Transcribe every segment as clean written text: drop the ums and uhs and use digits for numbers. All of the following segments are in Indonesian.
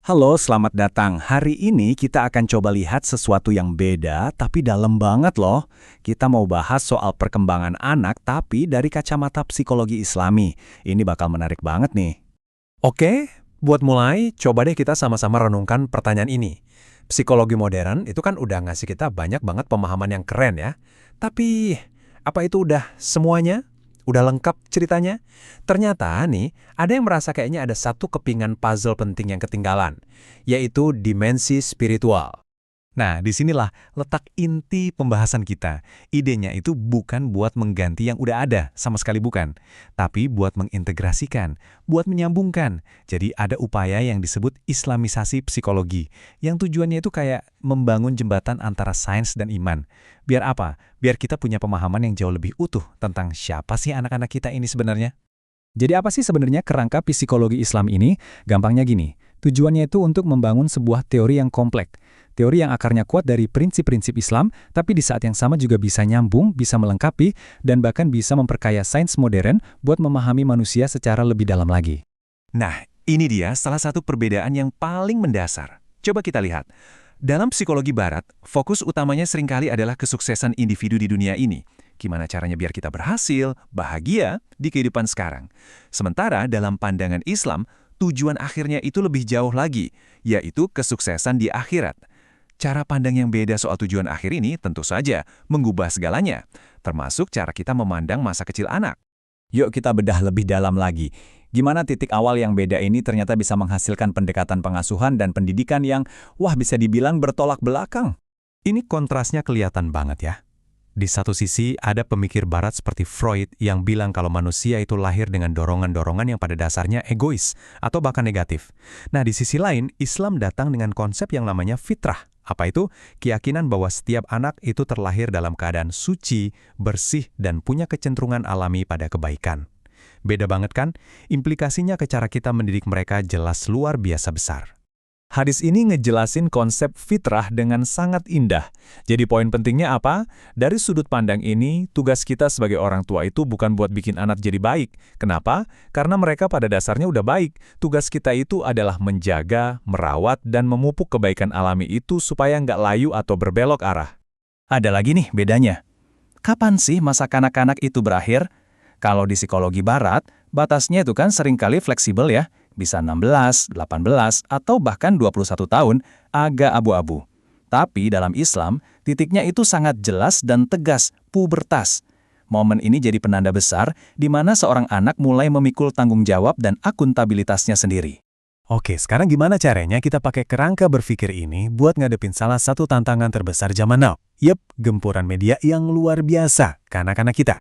Halo, selamat datang. Hari ini kita akan coba lihat sesuatu yang beda, tapi dalam banget loh. Kita mau bahas soal perkembangan anak, tapi dari kacamata psikologi Islami. Ini bakal menarik banget nih. Oke, buat mulai, coba deh kita sama-sama renungkan pertanyaan ini. Psikologi modern itu kan udah ngasih kita banyak banget pemahaman yang keren ya. Tapi, apa itu udah semuanya? Udah lengkap ceritanya? Ternyata nih, ada yang merasa kayaknya ada satu kepingan puzzle penting yang ketinggalan, yaitu dimensi spiritual. Nah, disinilah letak inti pembahasan kita. Idenya itu bukan buat mengganti yang udah ada, sama sekali bukan. Tapi buat mengintegrasikan, buat menyambungkan. Jadi ada upaya yang disebut islamisasi psikologi, yang tujuannya itu kayak membangun jembatan antara sains dan iman. Biar apa? Biar kita punya pemahaman yang jauh lebih utuh tentang siapa sih anak-anak kita ini sebenarnya. Jadi apa sih sebenarnya kerangka psikologi Islam ini? Gampangnya gini, tujuannya itu untuk membangun sebuah teori yang kompleks. Teori yang akarnya kuat dari prinsip-prinsip Islam, tapi di saat yang sama juga bisa nyambung, bisa melengkapi, dan bahkan bisa memperkaya sains modern buat memahami manusia secara lebih dalam lagi. Nah, ini dia salah satu perbedaan yang paling mendasar. Coba kita lihat. Dalam psikologi barat, fokus utamanya seringkali adalah kesuksesan individu di dunia ini. Gimana caranya biar kita berhasil, bahagia di kehidupan sekarang. Sementara dalam pandangan Islam, tujuan akhirnya itu lebih jauh lagi, yaitu kesuksesan di akhirat. Cara pandang yang beda soal tujuan akhir ini tentu saja mengubah segalanya, termasuk cara kita memandang masa kecil anak. Yuk kita bedah lebih dalam lagi. Gimana titik awal yang beda ini ternyata bisa menghasilkan pendekatan pengasuhan dan pendidikan yang, bisa dibilang bertolak belakang. Ini kontrasnya kelihatan banget ya. Di satu sisi, ada pemikir barat seperti Freud yang bilang kalau manusia itu lahir dengan dorongan-dorongan yang pada dasarnya egois atau bahkan negatif. Nah, di sisi lain, Islam datang dengan konsep yang namanya fitrah. Apa itu? Keyakinan bahwa setiap anak itu terlahir dalam keadaan suci, bersih, dan punya kecenderungan alami pada kebaikan. Beda banget kan? Implikasinya ke cara kita mendidik mereka jelas luar biasa besar. Hadis ini ngejelasin konsep fitrah dengan sangat indah. Jadi poin pentingnya apa? Dari sudut pandang ini, tugas kita sebagai orang tua itu bukan buat bikin anak jadi baik. Kenapa? Karena mereka pada dasarnya udah baik. Tugas kita itu adalah menjaga, merawat, dan memupuk kebaikan alami itu supaya nggak layu atau berbelok arah. Ada lagi nih bedanya. Kapan sih masa kanak-kanak itu berakhir? Kalau di psikologi barat, batasnya itu kan seringkali fleksibel ya. Bisa 16, 18, atau bahkan 21 tahun, agak abu-abu. Tapi dalam Islam, titiknya itu sangat jelas dan tegas, pubertas. Momen ini jadi penanda besar di mana seorang anak mulai memikul tanggung jawab dan akuntabilitasnya sendiri. Oke, sekarang gimana caranya kita pakai kerangka berpikir ini buat ngadepin salah satu tantangan terbesar zaman now? Yep, gempuran media yang luar biasa ke anak-anak kita.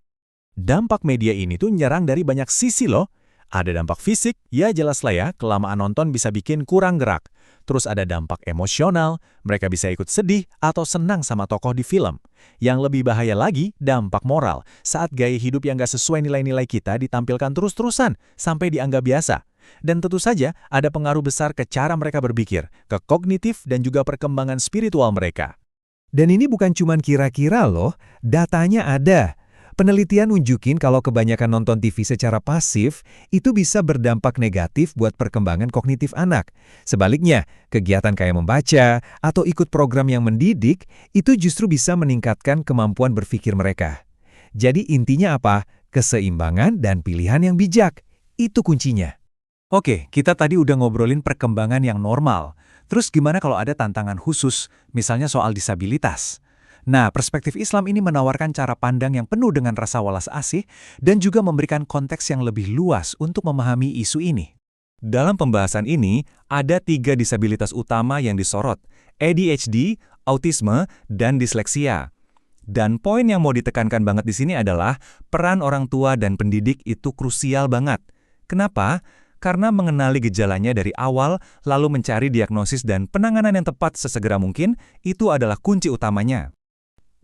Dampak media ini tuh nyerang dari banyak sisi loh. Ada dampak fisik, ya jelas lah ya, kelamaan nonton bisa bikin kurang gerak. Terus ada dampak emosional, mereka bisa ikut sedih atau senang sama tokoh di film. Yang lebih bahaya lagi, dampak moral, saat gaya hidup yang gak sesuai nilai-nilai kita ditampilkan terus-terusan, sampai dianggap biasa. Dan tentu saja ada pengaruh besar ke cara mereka berpikir, ke kognitif dan juga perkembangan spiritual mereka. Dan ini bukan cuma kira-kira loh, datanya ada. Penelitian nunjukin kalau kebanyakan nonton TV secara pasif, itu bisa berdampak negatif buat perkembangan kognitif anak. Sebaliknya, kegiatan kayak membaca atau ikut program yang mendidik, itu justru bisa meningkatkan kemampuan berpikir mereka. Jadi intinya apa? Keseimbangan dan pilihan yang bijak. Itu kuncinya. Oke, kita tadi udah ngobrolin perkembangan yang normal. Terus gimana kalau ada tantangan khusus, misalnya soal disabilitas? Nah, perspektif Islam ini menawarkan cara pandang yang penuh dengan rasa walas asih dan juga memberikan konteks yang lebih luas untuk memahami isu ini. Dalam pembahasan ini, ada 3 disabilitas utama yang disorot, ADHD, autisme, dan disleksia. Dan poin yang mau ditekankan banget di sini adalah peran orang tua dan pendidik itu krusial banget. Kenapa? Karena mengenali gejalanya dari awal, lalu mencari diagnosis dan penanganan yang tepat sesegera mungkin, itu adalah kunci utamanya.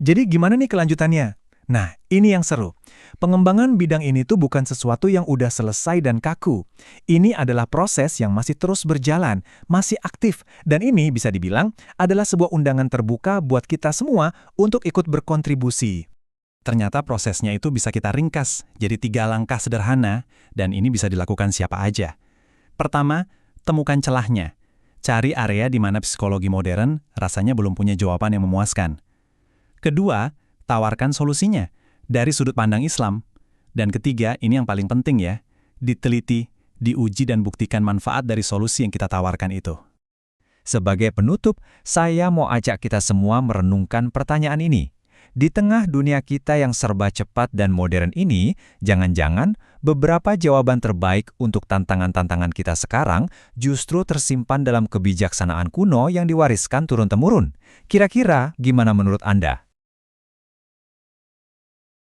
Jadi gimana nih kelanjutannya? Nah, ini yang seru. Pengembangan bidang ini tuh bukan sesuatu yang udah selesai dan kaku. Ini adalah proses yang masih terus berjalan, masih aktif, dan ini bisa dibilang adalah sebuah undangan terbuka buat kita semua untuk ikut berkontribusi. Ternyata prosesnya itu bisa kita ringkas jadi 3 langkah sederhana, dan ini bisa dilakukan siapa aja. Pertama, temukan celahnya. Cari area di mana psikologi modern rasanya belum punya jawaban yang memuaskan. Kedua, tawarkan solusinya dari sudut pandang Islam. Dan ketiga, ini yang paling penting ya, diteliti, diuji dan buktikan manfaat dari solusi yang kita tawarkan itu. Sebagai penutup, saya mau ajak kita semua merenungkan pertanyaan ini. Di tengah dunia kita yang serba cepat dan modern ini, jangan-jangan beberapa jawaban terbaik untuk tantangan-tantangan kita sekarang justru tersimpan dalam kebijaksanaan kuno yang diwariskan turun-temurun. Kira-kira gimana menurut Anda?